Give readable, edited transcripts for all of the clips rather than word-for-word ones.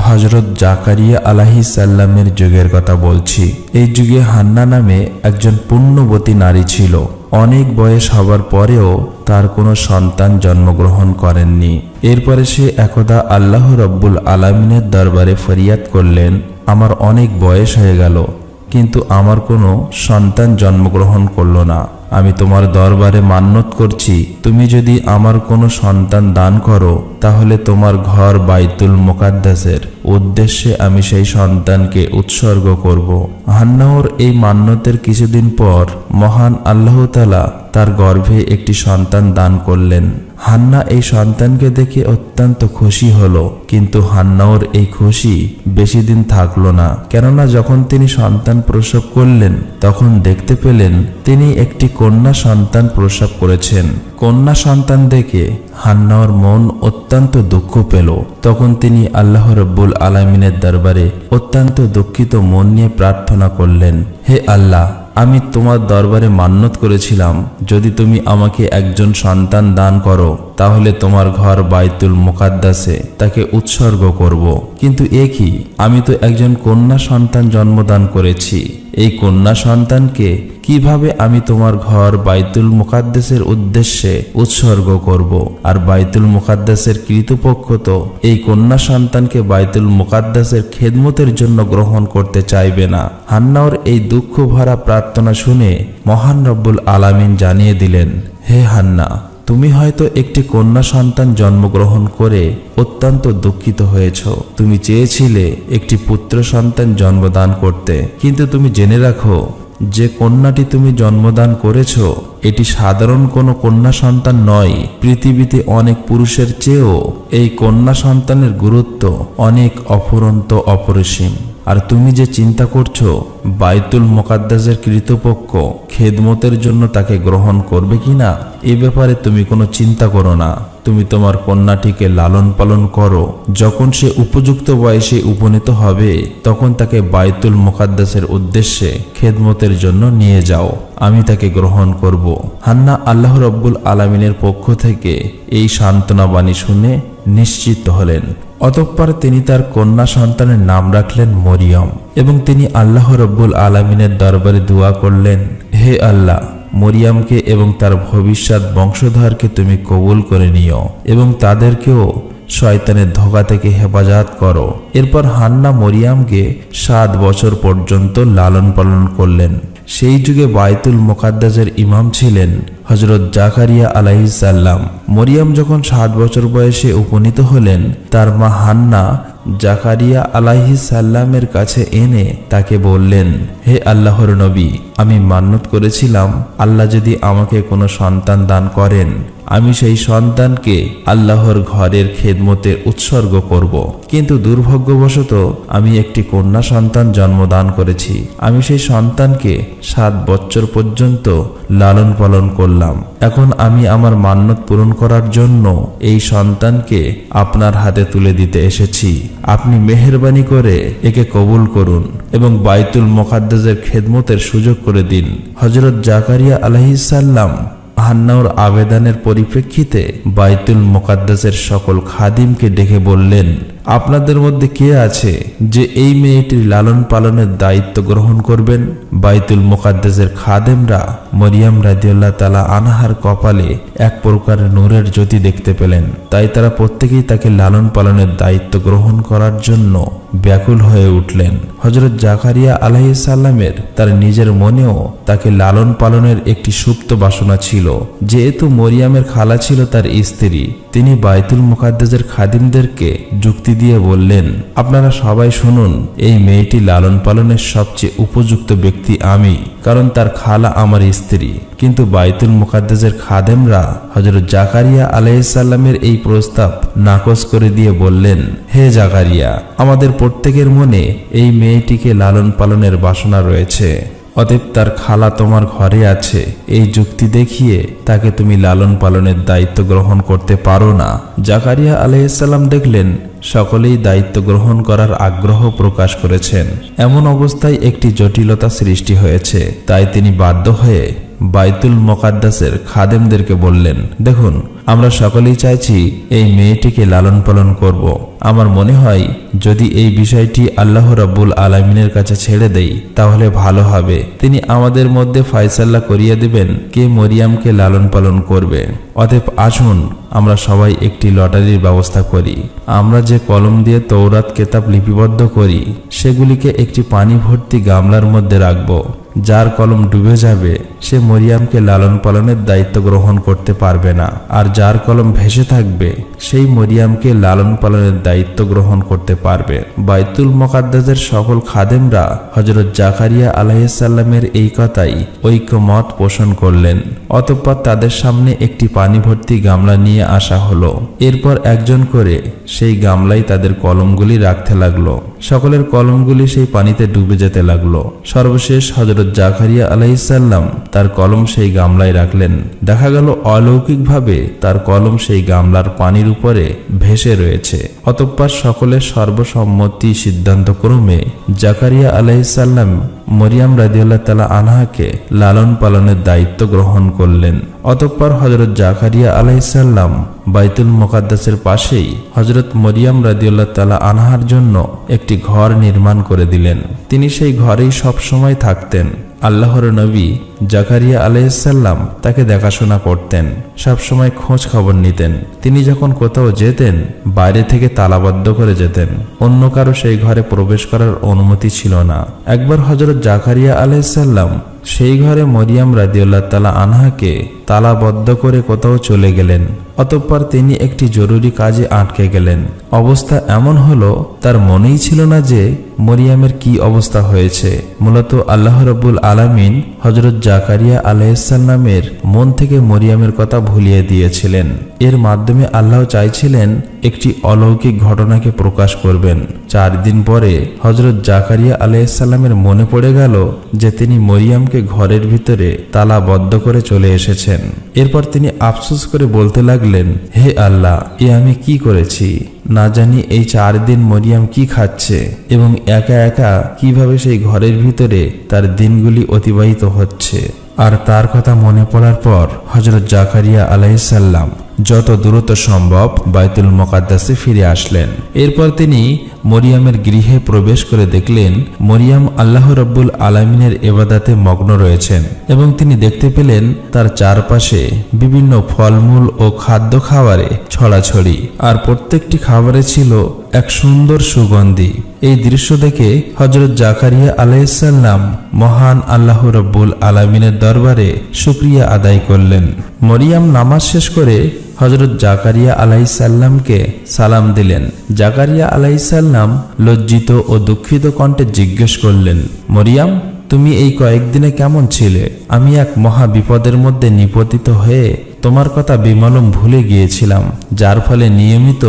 হযরত জাকারিয়া আলাইহিস সালামের যুগের কথা বলছি। এই যুগে হান্না নামে একজন পুণ্যবতী নারী ছিল। অনেক বয়স হবার পরেও তার কোনো সন্তান জন্মগ্রহণ করেননি। এরপরে সে একদা আল্লাহ রব্বুল আলামিনের দরবারে ফরিয়াদ করলেন, আমার অনেক বয়স হয়ে গেল, কিন্তু আমার কোনো সন্তান জন্মগ্রহণ করল না। আমি তোমার দরবারে মান্যত করছি, তুমি যদি আমার কোনো সন্তান দান করো তাহলে তোমার ঘর বাইতুল মুকাদ্দাসের উদ্দেশ্যে আমি সেই সন্তানকে উৎসর্গ করব। হান্নাহর এই মান্যতের কিছুদিন পর মহান আল্লাহ তাআলা তার গর্ভে একটি সন্তান দান করলেন। হান্না এই সন্তানকে দেখে অত্যন্ত খুশি হলো, কিন্তু হান্নাহর এই খুশি বেশি দিন থাকলো না। কেননা যখন তিনি সন্তান প্রসব করলেন তখন দেখতে পেলেন তিনি একটি কন্যা সন্তান প্রসব করেছেন। কন্যা সন্তান দেখে হান্নাহর মন অত্যন্ত দুঃখ পেল। তখন তিনি আল্লাহ রব্বুল আলামিনের দরবারে অত্যন্ত দুঃখিত মন নিয়ে প্রার্থনা করলেন, হে আল্লাহ, আমি তোমার দরবারে মান্যত করেছিলাম যদি তুমি আমাকে একজন সন্তান দান করো তাহলে তোমার ঘর বাইতুল মুকাদ্দাসে তাকে উৎসর্গ করব। কিন্তু এ কি, আমি তো একজন কন্যা সন্তান জন্মদান করেছি। এই কন্যা সন্তানকে কিভাবে আমি তোমার ঘর বাইতুল মুকাদ্দাসের উদ্দেশ্যে উৎসর্গ করব? আর বাইতুল মুকাদ্দাসের কৃতপক্ষ তো এই কন্যা সন্তানকে বাইতুল মুকাদ্দাসের খেদমতের জন্য গ্রহণ করতে চাইবে না। হান্নাহর এই দুঃখ ভরা প্রার্থনা শুনে মহান রব্বুল আলামিন জানিয়ে দিলেন, হে হান্না, তুমি হয়তো একটি কন্যা সন্তান জন্মগ্রহণ করে অত্যন্ত দুঃখিত হয়েছ। তুমি চেয়েছিলে একটি পুত্র সন্তান জন্মদান করতে, কিন্তু তুমি জেনে রাখো যে কন্যাটি তুমি জন্মদান করেছ এটি সাধারণ কোনো কন্যা সন্তান নয়। পৃথিবীতে অনেক পুরুষের চেয়েও এই কন্যা সন্তানের গুরুত্ব অনেক অফুরন্ত অপরিসীম। আর তুমি যে চিন্তা করছো বাইতুল মুকাদ্দাসের কৃতপক্ষ খেদমতের জন্য তাকে গ্রহণ করবে কিনা, এ ব্যাপারে তুমি কোনো চিন্তা করো না। তুমি তোমার কন্যাটিকে লালন পালন করো। যখন সে উপযুক্ত বয়সে উপনীত হবে তখন তাকে বাইতুল মুকাদ্দাসের উদ্দেশ্যে খেদমতের জন্য নিয়ে যাও, আমি তাকে গ্রহণ করব। হান্না আল্লাহ রব্বুল আলামিনের পক্ষ থেকে এই সান্ত্বনা বাণী শুনে নিশ্চিত হলেন। অতঃপর তিনি তার কন্যা সন্তানের নাম রাখলেন মরিয়ম এবং তিনি আল্লাহ রব্বুল আলামিনের দরবারে দোয়া করলেন, হে আল্লাহ, মরিয়মকে এবং তার ভবিষ্যৎ বংশধরকে তুমি কবুল করে নিও এবং তাদেরকেও শয়তানের ধোঁকা থেকে হেফাজত করো। এরপর হান্না মরিয়মকে 7 বছর পর্যন্ত লালন পালন করলেন। সেই যুগে বাইতুল মুকাদ্দাসের ইমাম ছিলেন হযরত জাকারিয়া আলাইহিস সালাম। মরিয়ম যখন 7 বছর বয়সে উপনীত হলেন, তার মা হান্না জাকারিয়া আলাইহিস সালামের কাছে এনে তাকে বললেন, হে আল্লাহর নবী, আমি মান্যত করেছিলাম আল্লাহ যদি আমাকে কোনো সন্তান দান করেন আমি সেই সন্তানকে আল্লাহর ঘরের খেদমতে উৎসর্গ করব। কিন্তু দুর্ভাগ্যবশত আমি একটি কন্যা সন্তান জন্মদান করেছি। আমি সেই সন্তানকে 7 বছর পর্যন্ত লালন পালন করলাম। এখন আমি আমার মান্যত পূরণ করার জন্য এই সন্তানকে আপনার হাতে তুলে দিতে এসেছি। আপনি মেহেরবানি করে একে কবুল করুন এবং বাইতুল মুকাদ্দাসের খেদমতের সুযোগ করে দিন। হযরত জাকারিয়া আলাইহিস সালাম হান্নাহর আবেদনের পরিপ্রেক্ষিতে বাইতুল মুকাদ্দাসের সকল খাদিমকে ডেকে বললেন, আপনাদের মধ্যে কে আছে যে এই মেয়েটির লালন পালনের দায়িত্ব গ্রহণ করবেন? বাইতুল মুকাদ্দাসের খাদেমরা মরিয়ম রাদিয়াল্লাহু তাআলা আনহার কপালে এক প্রকার নূরের জ্যোতি দেখতে পেলেন। তাই তারা প্রত্যেকেই তাকে লালন পালনের দায়িত্ব গ্রহণ করার জন্য ব্যাকুল হয়ে উঠলেন। হযরত জাকারিয়া আলাইহিস সালামের তার নিজের মনেও তাকে লালন পালনের একটি সুপ্ত বাসনা ছিল। যেহেতু মরিয়মের খালা ছিল তার স্ত্রী, তিনি বাইতুল মুকাদ্দাসের খাদিমদেরকে যুক্তি দিয়ে বললেন, আপনারা সবাই শুনুন, এই মেয়েটি লালন পালনের সবচেয়ে উপযুক্ত ব্যক্তি আমি, কারণ তার খালা আমার স্ত্রী। কিন্তু বাইতুল মুকাদ্দাসের খাদেমরা হযরত জাকারিয়া আলাইহিস সালামের এই প্রস্তাব নাকচ করে দিয়ে বললেন, হে জাকারিয়া, আমাদের প্রত্যেকের মনে এই মেয়েটিকে লালন পালনের বাসনা রয়েছে, অতএব তার খালা তোমার ঘরে আছে, এই যুক্তি দেখিয়ে তাকে তুমি লালন পালনের দায়িত্ব গ্রহণ করতে পারো না। জাকারিয়া আলাইহিস সালাম দেখলেন সকলেই দায়িত্ব গ্রহণ করার আগ্রহ প্রকাশ করেছেন। এমন অবস্থায় একটি জটিলতা সৃষ্টি হয়েছে। তাই তিনি বাধ্য হয়ে বাইতুল মুকাদ্দাসের খাদেমদেরকে বললেন, দেখুন, আমরা সকলেই চাইছি এই মেয়েটিকে লালন পালন করব। আমার মনে হয় যদি এই বিষয়টি আল্লাহ রাব্বুল আলামিনের কাছে ছেড়ে দেই তাহলে ভালো হবে। তিনি আমাদের মধ্যে ফয়সালা করিয়ে দেবেন কে মরিয়ামকে লালন পালন করবে। অতএব আসুন আমরা সবাই একটি লটারির ব্যবস্থা করি। আমরা যে কলম দিয়ে তৌরাত কেতাব লিপিবদ্ধ করি সেগুলিকে একটি পানি ভর্তি গামলার মধ্যে রাখব। যার কলম ডুবে যাবে সে মরিয়ামকে লালন পালনের দায়িত্ব গ্রহণ করতে পারবে না, আর যার কলম ভেসে থাকবে সেই মরিয়ামকে লালন পালনের দায়িত্ব গ্রহণ করতে পারবে। বাইতুল মুকাদ্দাসের সকল খাদেমরা হযরত জাকারিয়া আলাইহিস সালামের এই কথাই ঐক্যমত পোষণ করলেন। অতঃপর তাদের সামনে একটি পানি ভর্তি গামলা নিয়ে আসা হলো। এরপর একজন করে সেই গামলায় তাদের কলমগুলি রাখতে লাগলো। সকলের কলমগুলি সেই পানিতে ডুবে যেতে লাগলো। সর্বশেষ হযরত জাকারিয়া আলাইহিস সালাম তার কলম সেই গামলায় রাখলেন। দেখা গেল অলৌকিকভাবে তার কলম সেই গামলার পানির উপরে ভেসে রয়েছে। অতঃপর সকলের সর্বসম্মতি সিদ্ধান্তক্রমে জাকারিয়া আলাইহিস সালাম মরিয়াম রাদিয়াল্লাহু তাআলা আনহাকে লালন পালনের দায়িত্ব গ্রহণ করলেন। অতঃপর হযরত জাকারিয়া আলাইহিস সালাম বাইতুল মুকাদ্দাসের পাশেই হযরত মরিয়াম রাদিয়াল্লাহু তাআলা আনহার জন্য একটি ঘর নির্মাণ করে দিলেন। তিনি সেই ঘরেই সব সময় থাকতেন। আল্লাহর নবী জাকারিয়া আলাইহিস সালাম তাকে দেখাশোনা করতেন, সবসময় খোঁজ খবর নিতেন। তিনি যখন কোথাও যেতেন বাইরে থেকে তালাবদ্ধ করে যেতেন, অন্য কারো সেই ঘরে প্রবেশ করার অনুমতি ছিল না। একবার হযরত জাকারিয়া আলাইহিস সালাম সেই ঘরে মরিয়াম রাদিয়াল্লাহু তাআলা আনহাকে তালাবদ্ধ করে কোথাও চলে গেলেন। অতঃপর তিনি একটি জরুরি কাজে আটকে গেলেন। অবস্থা এমন হলো তার মনেই ছিল না যে মরিয়ামের কি অবস্থা হয়েছে। মূলত আল্লাহ রাব্বুল আলামিন হযরত জাকারিয়া আলাইহিস সালামের মন থেকে মরিয়ামের কথা ভুলিয়ে দিয়েছিলেন। এর মাধ্যমে আল্লাহ চাইছিলেন একটি অলৌকিক ঘটনাকে প্রকাশ করবেন। 4 দিন পরে হযরত জাকারিয়া আলাইহিস সালামের মনে পড়ে গেল যে তিনি মরিয়ামকে ঘরের ভিতরে তালাবদ্ধ করে চলে এসেছেন। এরপর তিনি আফসোস করে বলতে লাগলেন, হে আল্লাহ, এ আমি কি করেছি? না জানি এই 4 দিন মরিয়াম কি খাচ্ছে এবং একা একা কিভাবে সেই ঘরের ভিতরে তার দিনগুলি অতিবাহিত হচ্ছে। আর তার কথা মনে পড়ার পর হযরত জাকারিয়া আলাইহিস সালাম যত দ্রুত সম্ভব বাইতুল মুকাদ্দাসে ফিরে আসলেন। এরপর তিনি মরিয়ামের গৃহে প্রবেশ করে দেখলেন মরিয়াম আল্লাহ রাব্বুল আলামিনের ইবাদতে মগ্ন রয়েছেন এবং তিনি দেখতে পেলেন তার চারপাশে বিভিন্ন ফলমূল ও খাদ্য খাবারে ছড়াছড়ি, আর প্রত্যেকটি খাবারে ছিল এক সুন্দর সুগন্ধি। এই দৃশ্য দেখে হযরত জাকারিয়া আলাইহিস সালাম মহান আল্লাহ রাব্বুল আলামিনের দরবারে শুকরিয়া আদায় করলেন। মরিয়াম নামাজ শেষ করে হযরত জাকারিয়া আলাইহিস সালামকে সালাম দিলেন। জাকারিয়া আলাইহিস সালাম লজ্জিত ও দুঃখিত কণ্ঠে জিজ্ঞেস করলেন, মরিয়াম, তুমি এই কয়েকদিনে কেমন ছিলে? আমি এক মহা বিপদের মধ্যে নিপতিত হয়ে তোমার কথা বিমালুম ভুলে গিয়েছিলাম, যার ফলে নিয়মিত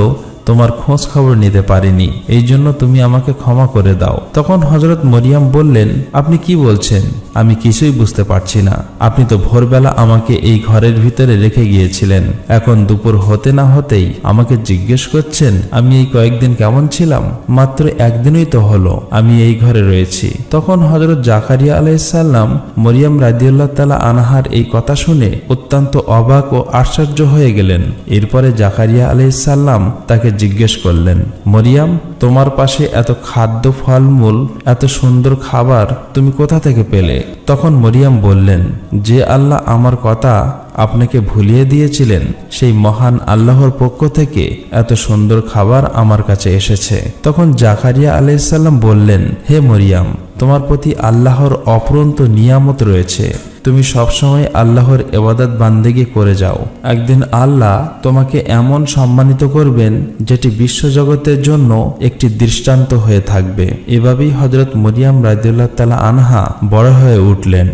তোমার খোঁজ খবর নিতে পারিনি। এই জন্য তুমি আমাকে ক্ষমা করে দাও। তখন হযরত মরিয়াম বললেন, আপনি কি বলছেন? আমি কিছুই বুঝতে পারছি না। আপনি তো ভোরবেলা আমাকে এই ঘরের ভিতরে রেখে গিয়েছিলেন, এখন দুপুর হতে না হতেই আমাকে জিজ্ঞেস করছেন আমি এই কয়েকদিন কেমন ছিলাম? মাত্র একদিনই তো হলো আমি এই ঘরে রয়েছি। তখন হযরত জাকারিয়া আলাইহিস সালাম মরিয়াম রাদিয়াল্লাহু তাআলা আনহার এই কথা শুনে অত্যন্ত অবাক ও আশ্চর্য হয়ে গেলেন। এরপরে জাকারিয়া আলাইহিস সালাম তাকে জিজ্ঞেস করলেন, মরিয়াম, তোমার পাশে এত খাদ্য ফলমূল, এত সুন্দর খাবার তুমি কোথা থেকে পেলে? তখন মরিয়াম বললেন, যে আল্লাহ আমার কথা আপনাকে ভুলিয়ে দিয়েছিলেন সেই মহান আল্লাহর পক্ষ থেকে এত সুন্দর খাবার আমার কাছে এসেছে। তখন জাকারিয়া আলাইহিস সালাম বললেন, হে মরিয়াম, তোমার প্রতি আল্লাহর অপরন্ত নিয়ামত রয়েছে। তুমি সবসময় আল্লাহর ইবাদত বান্দেগি করে যাও। একদিন আল্লাহ তোমাকে এমন সম্মানিত করবেন যেটি বিশ্বজগতের জন্য একটি দৃষ্টান্ত হয়ে থাকবে। এভাবেই হযরত মরিয়াম রাদিয়াল্লাহু তাআলা আনহা বড় হয়ে উঠলেন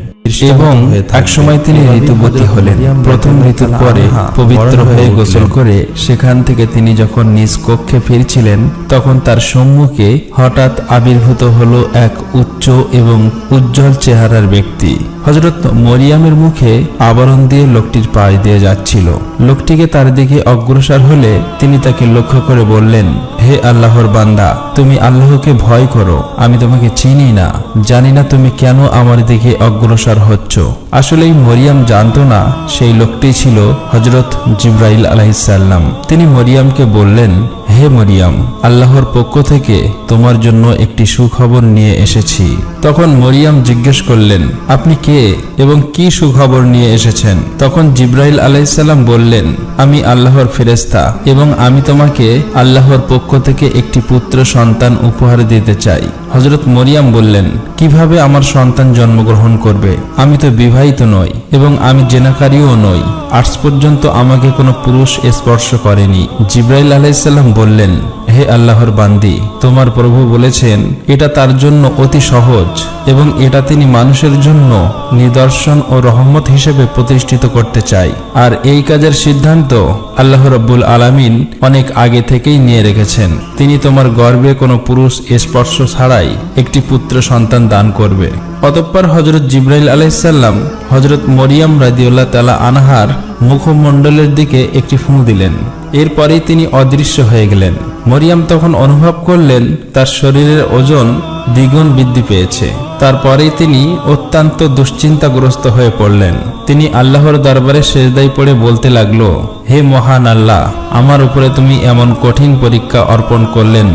এবং একসময় তিনি ঋতুবতী হলেন। প্রথম ঋতুর পরে পবিত্র হয়ে গোসল করে সেখান থেকে তিনি যখন নিজ কক্ষে ফিরছিলেন তখন তার সম্মুখে হঠাৎ আবির্ভূত হলো এক উচ্চ এবং উজ্জ্বল চেহারার ব্যক্তি। হযরত মরিয়ামের মুখে আবরণ দিয়ে লোকটির পাশ দিয়ে যাচ্ছিল। লোকটিকে তার দিকে অগ্রসর হলে তিনি তাকে লক্ষ্য করে বললেন, হে হে আল্লাহর বান্দা, তুমি আল্লাহকে ভয় করো। আমি তোমাকে চিনি না, জানি না তুমি কেন আমার দিকে অগ্রসর হচ্ছ। আসলেই মরিয়ম জানতো না সেই লোকটি ছিল হযরত জিবরাইল আলাইহিসসালাম। তিনি মরিয়মকে বললেন, হে মরিয়ম, আল্লাহর পক্ষ থেকে তোমার জন্য একটি সুখবর নিয়ে এসেছি। তখন মরিয়ম জিজ্ঞেস করলেন, আপনি কে এবং কি সুখবর নিয়ে এসেছেন? তখন জিবরাইল আলাইহিসসালাম বললেন, আমি আল্লাহর ফেরেশতা এবং আমি তোমাকে আল্লাহর পক্ষ থেকে একটি পুত্র সন্তান উপহার দিতে চাই। হযরত মরিয়ম বললেন, কিভাবে আমার সন্তান জন্মগ্রহণ করবে? আমি তো বিবাহিত নই এবং আমি জেনাকারীও নই। আজ পর্যন্ত আমাকে কোনো পুরুষ স্পর্শ করেনি। জিবরাইল আলাইহিসসালাম বললেন, হে আল্লাহর বান্দি, তোমার প্রভু বলেছেন এটা তার জন্য অতি সহজ এবং এটা তিনি মানুষের জন্য নিদর্শন ও রহমত হিসেবে প্রতিষ্ঠিত করতে চাই। আর এই কাজের সিদ্ধান্ত আল্লাহ রাব্বুল আলামিন অনেক আগে থেকেই নিয়ে রেখেছেন। তিনি তোমার গর্ভে কোনো পুরুষ স্পর্শ ছাড়াই একটি পুত্র সন্তান দান করবে। অতঃপর হযরত জিবরাইল আলাইহিসসালাম হযরত মরিয়ম রাদিয়াল্লাহু তাআলা আনহার মুখমণ্ডলের দিকে একটি ফু দিলেন। এরপরেই তিনি অদৃশ্য হয়ে গেলেন। মরিয়ম তখন অনুভব করলেন তার শরীরের ওজন দ্বিগুণ বৃদ্ধি পেয়েছে। তারপরেই তিনি অত্যন্ত দুশ্চিন্তাগ্রস্ত হয়ে পড়লেন। তিনি আল্লাহর দরবারে সেজদায় পড়ে বলতে লাগলো, হে মহান আল্লাহ, আমার উপরে তুমি এমন কঠিন পরীক্ষা অর্পণ করলেন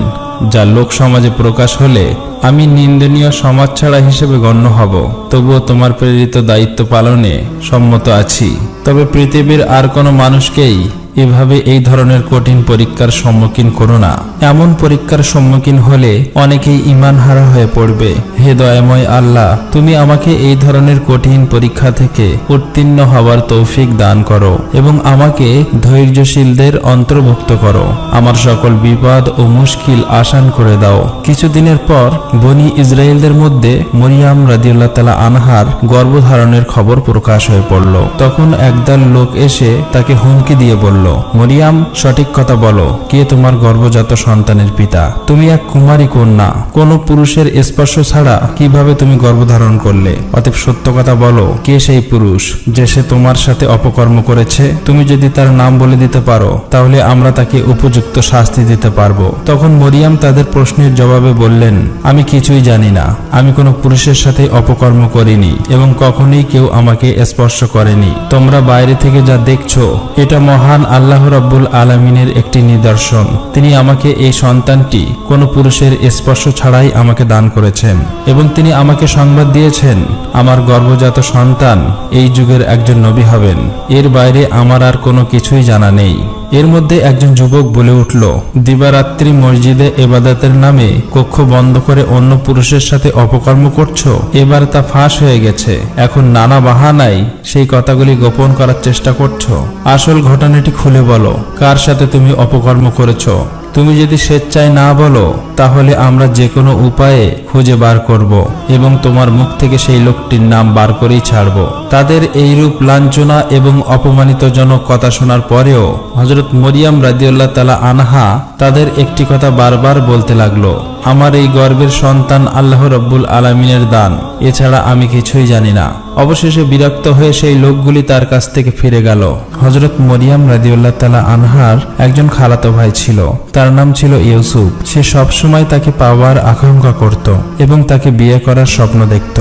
যা লোক সমাজে প্রকাশ হলে আমি নিন্দনীয় সমাজছাড়া হিসেবে গণ্য হব। তবুও তোমার প্রেরিত দায়িত্ব পালনে সম্মত আছি। তবে পৃথিবীর আর কোনো মানুষকেই এভাবে এই ধরনের কঠিন পরীক্ষার সম্মুখীন করো না। এমন পরীক্ষার সম্মুখীন হলে অনেকেই ঈমানহারা হয়ে পড়বে। হে দয়াময় আল্লাহ, তুমি আমাকে এই ধরনের কঠিন পরীক্ষা থেকে উত্তীর্ণ হওয়ার তৌফিক দান করো এবং আমাকে ধৈর্যশীলদের অন্তর্ভুক্ত করো। আমার সকল বিপদ ও মুশকিল আসান করে দাও। কিছুদিনের পর বনি ইসরায়েলদের মধ্যে মরিয়ম রাদিয়াল্লাহু তাআলা আনহার গর্ভধারণের খবর প্রকাশ হয়ে পড়ল। তখন একদল লোক এসে তাকে হুমকি দিয়ে বলল, মরিয়ম, সঠিক কথা বলো, কে তোমার গর্ভজাত সন্তানের পিতা? তুমি এক কুমারী কন্যা, কোনো পুরুষের স্পর্শ ছাড়া কিভাবে তুমি গর্ভধারণ করলে? অতএব সত্য কথা বলো, কে সেই পুরুষ যে সে তোমার সাথে অপকর্ম করেছে? তুমি যদি তার নাম বলে দিতে পারো তাহলে আমরা তাকে উপযুক্ত শাস্তি দিতে পারবো। তখন মরিয়ম তাদের প্রশ্নের জবাবে বললেন, আমি কিছুই জানি না। আমি কোনো পুরুষের সাথে অপকর্ম করিনি এবং কখনোই কেউ আমাকে স্পর্শ করেনি। তোমরা বাইরে থেকে যা দেখছো এটা মহান আল্লাহ রাব্বুল আলামিনের একটি নিদর্শন। তিনি আমাকে এই সন্তানটি কোনো পুরুষের স্পর্শ ছাড়াই আমাকে দান করেছেন এবং তিনি আমাকে সংবাদ দিয়েছেন আমার গর্ভজাত সন্তান এই যুগের একজন নবী হবেন। এর বাইরে আমার আর কোনো কিছুই জানা নেই। এর মধ্যে একজন যুবক বলে উঠল, দিবারাত্রি মসজিদে ইবাদতের নামে কক্ষ বন্ধ করে অন্য পুরুষের সাথে অপকর্ম করছো। এবার তা ফাঁস হয়ে গেছে। এখন নানা বাহানায় সেই কথাগুলি গোপন করার চেষ্টা করছো। আসল ঘটনাটি খুলে বলো, কার সাথে তুমি অপকর্ম করেছো? তুমি যদি স্বেচ্ছায় না বলো তাহলে আমরা যে কোনো উপায়ে খুঁজে বার করব এবং তোমার মুখ থেকে সেই লোকটির নাম বার করেই ছাড়ব। তাদের এইরূপ লাঞ্ছনা এবং অপমানিতজনক কথা শোনার পরেও হযরত মরিয়ম রাদিয়াল্লাহু তাআলা আনহা তাদের একটি কথা বারবার বলতে লাগলো, আমার এই গর্ভের সন্তান আল্লাহ রাব্বুল আলামিনের দান, এছাড়া আমি কিছুই জানি না। অবশেষে বিরক্ত হয়ে সেই লোকগুলি তার কাছ থেকে ফিরে গেল। হযরত মরিয়ম রাদিয়াল্লাহু তাআলা আনহার একজন খালাতো ভাই ছিল, তার নাম ছিল ইউসুফ। সে সবসময় তাকে পাওয়ার আকাঙ্ক্ষা করত এবং তাকে বিয়ে করার স্বপ্ন দেখত।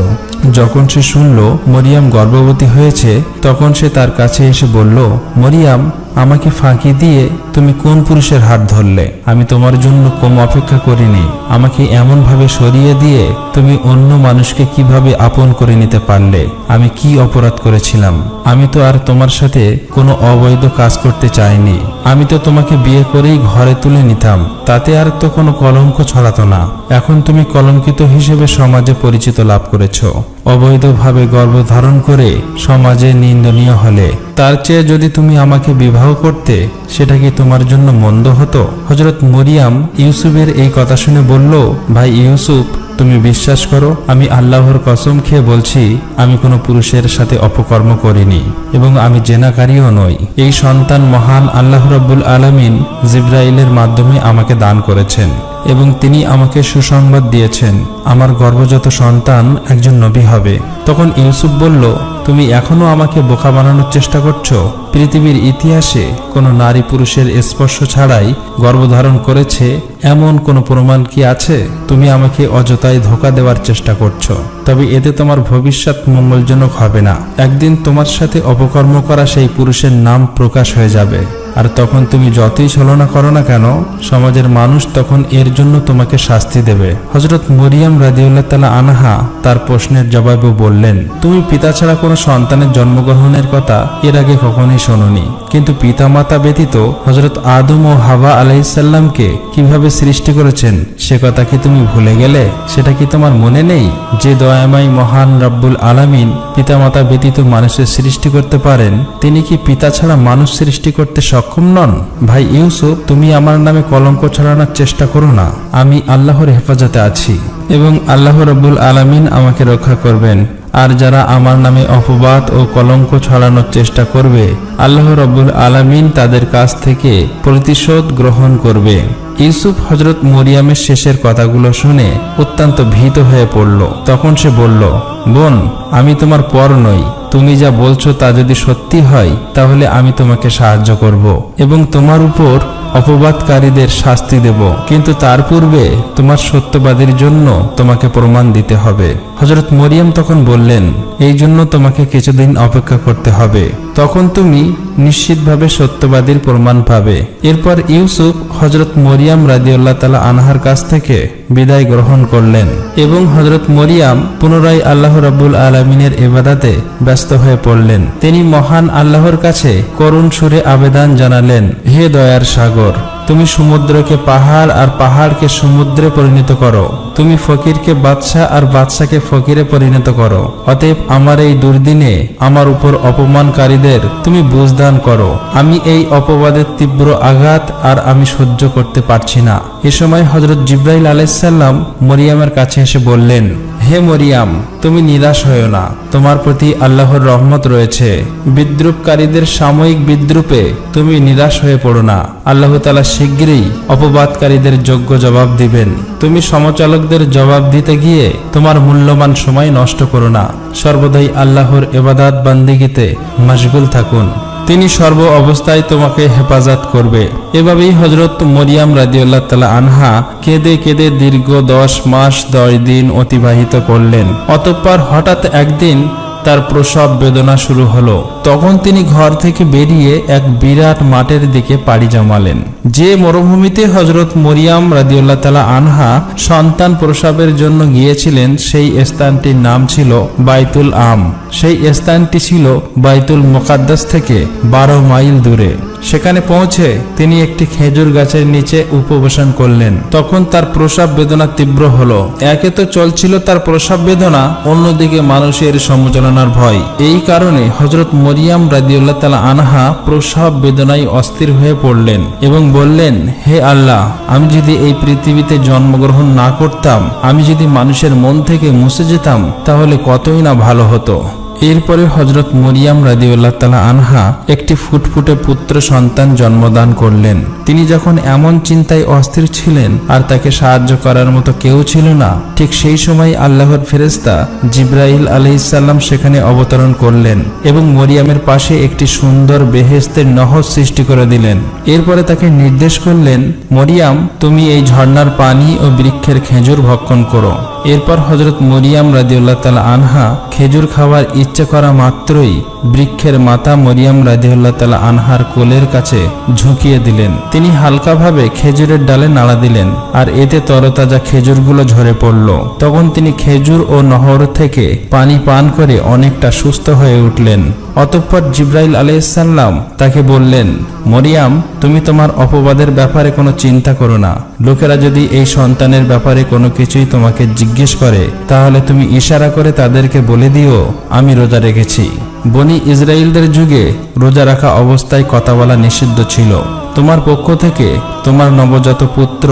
যখন সে শুনল মরিয়ম গর্ভবতী হয়েছে তখন সে তার কাছে এসে বলল, মরিয়ম, আমাকে ফাঁকি দিয়ে তুমি কোন পুরুষের হাত ধরলে? আমি তোমার জন্য কম অপেক্ষা করিনি। আমাকে এমন ভাবে সরিয়ে দিয়ে তুমি অন্য মানুষকে কিভাবে আপন করে নিতে পারলে? আমি কি অপরাধ করেছিলাম? আমি তো আর তোমার সাথে কোনো অবৈধ কাজ করতে চাইনি। আমি তো তোমাকে বিয়ে করেই ঘরে তুলে নিতাম, তাতে আর তো কোনো কলঙ্ক ছড়াতো না। এখন তুমি কলঙ্কিত হিসেবে সমাজে পরিচিত লাভ করেছো। অবৈধভাবে গর্ভধারণ করে সমাজে নিন্দনীয় হলে। তার চেয়ে যদি তুমি আমাকে বিবাহ করতে সেটা কি তোমার জন্য মন্দ হতো? হযরত মরিয়ম ইউসুফের এই কথা শুনে বলল, ভাই ইউসুফ, তুমি বিশ্বাস করো, আমি আল্লাহর কসম খেয়ে বলছি আমি কোনো পুরুষের সাথে অপকর্ম করিনি এবং আমি জেনাকারীও নই। এই সন্তান মহান আল্লাহ রাব্বুল আলামিন জিবরাইলের মাধ্যমে আমাকে দান করেছেন এবং তিনি আমাকে সুসংবাদ দিয়েছেন আমার গর্ভজাত সন্তান একজন নবী হবে। তখন ইউসুফ বলল, তুমি এখনো আমাকে বোকা বানানোর চেষ্টা করছো? পৃথিবীর ইতিহাসে কোনো নারী পুরুষের স্পর্শ ছাড়াই গর্ভধারণ করেছে এমন কোনো প্রমাণ কি আছে? তুমি আমাকে অযথাই ধোঁকা দেওয়ার চেষ্টা করছো, তবে এতে তোমার ভবিষ্যৎ মঙ্গলজনক হবে না। একদিন তোমার সাথে অপকর্ম করা সেই পুরুষের নাম প্রকাশ হয়ে যাবে, আর তখন তুমি যতই ছলনা করো না কেন, সমাজের মানুষ তখন এর জন্য তোমাকে শাস্তি দেবে। হযরত মরিয়ম রাদিয়াল্লাহু তাআলা আনহা তার প্রশ্নের জবাবে বললেন, তুমি পিতা ছাড়া কোনো সন্তানের জন্মগ্রহণের কথা এর আগে কখনোই শোনোনি, কিন্তু পিতামাতা ব্যতীত হযরত আদম ও হাওয়া আলাইহিসসালামকে কিভাবে সৃষ্টি করেছেন সে কথা কি তুমি ভুলে গেলে? সেটা কি তোমার মনে নেই যে দয়াময় মহান রব্বুল আলামিন পিতামাতা ব্যতীত মানুষের সৃষ্টি করতে পারেন, তিনি কি পিতা ছাড়া মানুষ সৃষ্টি করতে সক্ষম নন? ভাই ইউসুফ, তুমি আমার নামে কলঙ্ক ছড়ানোর চেষ্টা করো না। আমি আল্লাহর হেফাজতে আছি এবং আল্লাহ রব্বুল আলামিন আমাকে রক্ষা করবেন। আর যারা আমার নামে অপবাদ ও কলঙ্ক ছড়ানোর চেষ্টা করবে, আল্লাহ রব্বুল আলামিন তাদের কাছ থেকে প্রতিশোধ গ্রহণ করবে। ইউসুফ হযরত মরিয়মের শেষের কথাগুলো শুনে অত্যন্ত ভীত হয়ে পড়ল। তখন সে বলল, বোন, আমি তোমার পর নই। তুমি যা বলছো তা যদি সত্যি হয় তাহলে আমি তোমাকে সাহায্য করব এবং তোমার উপর অপবাদকারীদের শাস্তি দেব, কিন্তু তার পূর্বে তোমার সত্যবাদীর জন্য তোমাকে প্রমাণ দিতে হবে। হযরত মরিয়ম তখন বললেন, এই জন্য তোমাকে কিছুদিন অপেক্ষা করতে হবে, তখন তুমি নিশ্চিতভাবে সত্যবাদীর প্রমাণ পাবে। এরপর ইউসুফ হযরত মরিয়ম রাদিয়াল্লাহু তাআলা আনহার কাছ থেকে বিদায় গ্রহণ করলেন এবং হযরত মরিয়ম পুনরায় আল্লাহ রাব্বুল আলামিনের ইবাদতে ব্যস্ত হয়ে পড়লেন। তিনি মহান আল্লাহর কাছে করুণ সুরে আবেদন জানালেন, হে দয়ার সাগর, তুমি সমুদ্রকে পাহাড় আর পাহাড়কে সমুদ্রে পরিণত করো, তুমি ফকিরকে বাদশা আর বাদশাকে ফকিরে পরিণত করো। অতএব আমার এই দুর্দিনে আমার উপর অপমানকারীদের তুমি বুঝদান করো। আমি এই অপবাদের তীব্র আঘাত আর আমি সহ্য করতে পারছি না। এ সময় হযরত জিবরাইল আলাইহিস সালাম মরিয়মের কাছে এসে বললেন, হে মরিয়ম, তুমি নিরাশ হয়ো না, তোমার প্রতি আল্লাহর রহমত রয়েছে। বিদ্রুপকারীদের সাময়িক বিদ্রুপে তুমি নিরাশ হয়ে পড়ো না। আল্লাহ তাআলা শীঘ্রই অপবাদকারীদের যোগ্য জবাব দিবেন। তুমি সমচালকদের জবাব দিতে গিয়ে তোমার মূল্যবান সময় নষ্ট করো না। সর্বদাই আল্লাহর ইবাদত বান্দিগিতে মশগুল থাকুন, তিনি সর্ব অবস্থায় তোমাকে হেফাজত করবে। এভাবেই হযরত মরিয়ম রাদিয়াল্লাহু তাআলা আনহা কেঁদে কেঁদে দীর্ঘ 10 মাস 10 দিন অতিবাহিত করলেন। অতঃপর হঠাৎ একদিন তার প্রসব বেদনা শুরু হলো। তখন তিনি ঘর থেকে বেরিয়ে এক বিরাট মাঠের দিকে পাড়ি জমালেন। যে মরুভূমিতে হযরত মরিয়ম রাদিয়াল্লাহু তাআলা আনহা সন্তান প্রসবের জন্য গিয়েছিলেন, সেই স্থানটির নাম ছিল বাইতুল আম। সেই স্থানটি ছিল বাইতুল মুকাদ্দাস থেকে 12 মাইল দূরে। সেখানে পৌঁছে তিনি একটি খেজুর গাছের নিচে উপবেশন করলেন। তখন তার প্রসব বেদনা তীব্র হলো। একে তো চলছিল তার প্রসব বেদনা, অন্যদিকে মানুষের সমালোচনার ভয়। এই কারণে হযরত মরিয়ম রাদিয়াল্লাহু তাআলা আনহা প্রসব বেদনায় অস্থির হয়ে পড়লেন এবং বললেন, হে আল্লাহ, আমি যদি এই পৃথিবীতে জন্মগ্রহণ না করতাম, আমি যদি মানুষের মন থেকে মুছে যেতাম, তাহলে কতই না ভালো হতো। এরপরে হযরত মরিয়ম রাদিয়াল্লাহু তাআলা আনহা একটি ফুটফুটে পুত্র সন্তান জন্মদান করলেন। তিনি যখন এমন চিন্তায় অস্থির ছিলেন আর তাকে সাহায্য করার মতো কেউ ছিল না, ঠিক সেই সময় আল্লাহর ফেরেশতা জিবরাইল আলাইহিস সালাম সেখানে অবতরণ করলেন এবং মরিয়মের পাশে একটি সুন্দর বেহেশতের নহর সৃষ্টি করে দিলেন। এরপরে তাকে নির্দেশ করলেন, মরিয়ম, তুমি এই ঝর্ণার পানি ও বৃক্ষের খেজুর ভক্ষণ করো। এরপর হযরত মরিয়ম রাদিয়াল্লাহু তাআলা আনহা খেজুর খাওয়ার ইচ্ছে করা মাত্রই বৃক্ষের মাথা মরিয়ম রাদিয়াল্লাহু তাআলা আনহার কোলের কাছে ঝুঁকিয়ে দিলেন। তিনি হালকাভাবে খেজুরের ডালে নাড়া দিলেন আর এতে তরতাজা খেজুরগুলো ঝরে পড়ল। তখন তিনি খেজুর ও নহর থেকে পানি পান করে অনেকটা সুস্থ হয়ে উঠলেন। অতঃপর জিবরাইল আলাইহিস সালাম তাকে বললেন, মরিয়ম, তুমি তোমার অপবাদের ব্যাপারে কোনো চিন্তা করো না। লোকেরা যদি এই সন্তানের ব্যাপারে কোনো কিছুই তোমাকে জিজ্ঞেস করে, তাহলে তুমি ইশারা করে তাদেরকে বলে দিও, আমি রোজা রেখেছি। বনি ইসরাইলদের যুগে রোজা রাখা অবস্থায় কথা বলা নিষিদ্ধ ছিল। তোমার পক্ষ থেকে তোমার নবজাত পুত্র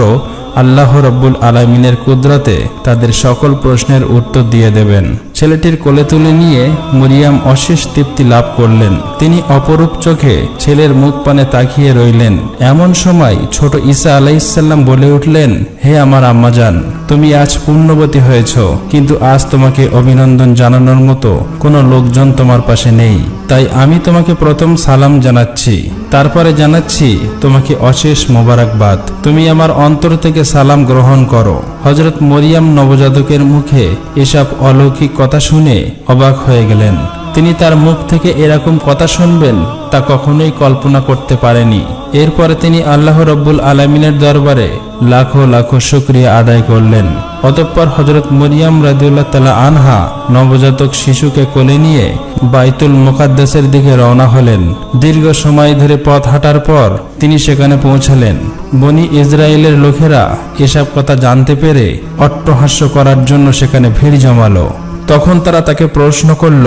আল্লাহ রব্বুল আলামিনের কুদরতে তাদের সকল প্রশ্নের উত্তর দিয়ে দেবেন। ছেলেটির কোলে তুলে নিয়ে মরিয়াম অশেষ তৃপ্তি লাভ করলেন। তিনি অপরূপ চোখে ছেলের মুখ পানে তাকিয়ে রইলেন। এমন সময় ছোট ঈসা আলাইহিসসালাম বলে উঠলেন, হে আমার আম্মাজান, তুমি আজ পুণ্যবতী হয়েছ, কিন্তু আজ তোমাকে অভিনন্দন জানানোর মতো কোনো লোকজন তোমার পাশে নেই। তাই আমি তোমাকে প্রথম সালাম জানাচ্ছি, তারপরে জানাচ্ছি তোমাকে অশেষ মোবারকবাদ। তুমি আমার অন্তর থেকে সালাম গ্রহণ করো। হযরত মরিয়াম নবজাতকের মুখে এসব অলৌকিক কথা শুনে অবাক হয়ে গেলেন। তিনি তার মুখ থেকে এরকম কথা শুনবেন তা কখনোই কল্পনা করতে পারেনি। এরপরে তিনি আল্লাহ রব্বুল আলামিনের দরবারে লাখো লাখো শুকরিয়া আদায় করলেন। অতঃপর হযরত মরিয়াম রাদিয়াল্লাহু তাআলা আনহা নবজাতক শিশুকে কোলে নিয়ে বাইতুল মুকাদ্দাসের দিকে রওনা হলেন। দীর্ঘ সময় ধরে পথ হাঁটার পর তিনি সেখানে পৌঁছালেন। বনি ইসরায়েলের লোকেরা এসব কথা জানতে পেরে অট্টহাস্য করার জন্য সেখানে ভিড় জমালো। তখন তারা তাকে প্রশ্ন করল,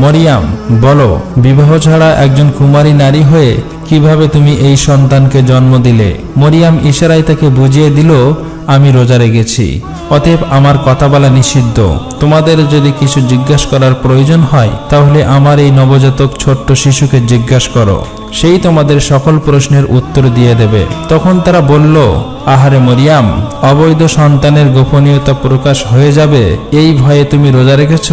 মরিয়াম, বলো, বিবাহ ছাড়া একজন কুমারী নারী হয়ে কিভাবে তুমি এই সন্তানকে জন্ম দিলে? মরিয়াম ইশারায় তাকে বুঝিয়ে দিল, আমি রোজা রেখেছি, অতএব আমার কথা বলা নিষিদ্ধ। তোমাদের যদি কিছু জিজ্ঞাসা করার প্রয়োজন হয় তাহলে আমার এই নবজাতক ছোট্ট শিশুকে জিজ্ঞাসা করো, সেই তোমাদের সকল প্রশ্নের উত্তর দিয়ে দেবে। তখন তারা বলল, আহারে মরিয়াম, অবৈধ সন্তানের গোপনীয়তা প্রকাশ হয়ে যাবে এই ভয়ে তুমি রোজা রেখেছ,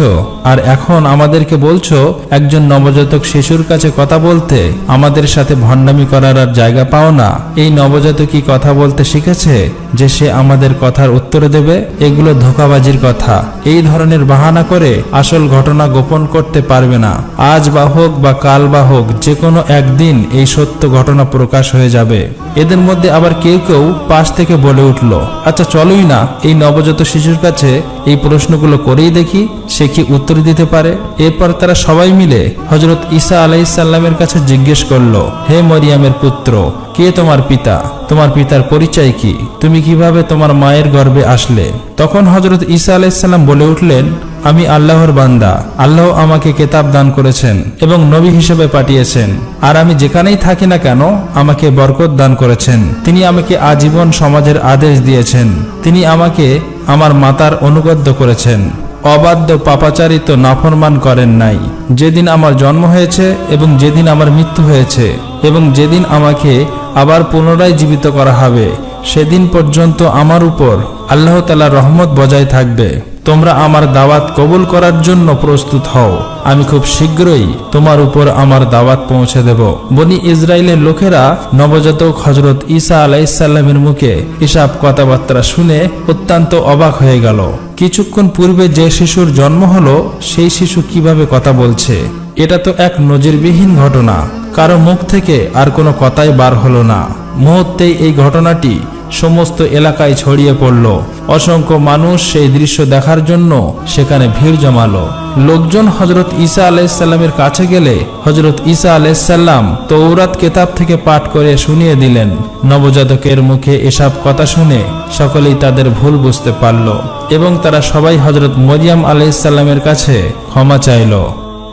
আর এখন আমাদেরকে বলছো একজন নবজাতক শিশুর কাছে কথা বলতে? আমাদের সাথে ভণ্ডামি করার আর জায়গা পাও না। এই নবজাতকই কথা বলতে শিখেছে যে সে আমাদের কথার উত্তর দেবে? এগুলো ধোঁকাবাজির কথা। এই ধরনের বাহানা করে আসল ঘটনা গোপন করতে পারবে না। আজ বা হোক বা কাল বা হোক, যে কোনো একদিন এই সত্য ঘটনা প্রকাশ হয়ে যাবে। এদের মধ্যে আবার কেউ কেউ পাশ থেকে বলে উঠল, আচ্ছা চলোই না এই নবজাত শিশুর কাছে এই প্রশ্নগুলো করেই দেখি সে কি উত্তর দিতে পারে। এরপর তারা সবাই মিলে হযরত ঈসা আলাইহিসসালামের কাছে জিজ্ঞেস করল, হে মরিয়ামের পুত্র, কে তোমার পিতা? তোমার পিতার পরিচয় কি? তুমি কিভাবে তোমার মায়ের গর্ভে আসলে? তখন হযরত ঈসা আলাইহিসসালাম বলে উঠলেন, আমি আল্লাহর বান্দা। আল্লাহ আমাকে কিতাব দান করেছেন এবং নবী হিসেবে পাঠিয়েছেন, আর আমি যেখানেই থাকি না কেন আমাকে বরকত দান করেছেন। তিনি আমাকে আজীবন সমাজের আদেশ দিয়েছেন। তিনি আমাকে আমার মাতার অনুগত করেছেন, অবাধ্য পাপাচারিত নাফরমান করেন নাই। যেদিন আমার জন্ম হয়েছে এবং যেদিন আমার মৃত্যু হয়েছে এবং যেদিন আমাকে আবার পুনরায় জীবিত করা হবে, সেদিন পর্যন্ত আমার উপর আল্লাহ তাআলার রহমত বজায় থাকবে। তোমরা আমার দাওয়াত কবুল করার জন্য প্রস্তুত হও। আমি খুব শীঘ্রই তোমার উপর আমার দাওয়াত পৌঁছে দেব। বনি ইসরায়েলের লোকেরা নবজাতক হযরত ঈসা আলাইহিসসালামের মুখে এসব কথাবার্তা শুনে অত্যন্ত অবাক হয়ে গেল। কিছুক্ষণ পূর্বে যে শিশুর জন্ম হলো সেই শিশু কিভাবে কথা বলছে? এটা তো এক নজিরবিহীন ঘটনা। কারো মুখ থেকে আর কোনো কথাই বার হলো না। মুহূর্তেই এই ঘটনাটি সমস্ত এলাকায় ছড়িয়ে পড়ল। অসংখ্য মানুষ সেই দৃশ্য দেখার জন্য সেখানে ভিড় জমালো। লোকজন হযরত ঈসা আলাইহিসসালামের কাছে গেলে হযরত ঈসা আলাইহিসসালাম তৌরাত কিতাব থেকে পাঠ করে শুনিয়ে দিলেন। নবজাতকের মুখে এসব কথা শুনে সকলেই তাদের ভুল বুঝতে পারল এবং তারা সবাই হযরত মরিয়াম আলাইহিসসালামের কাছে ক্ষমা চাইল।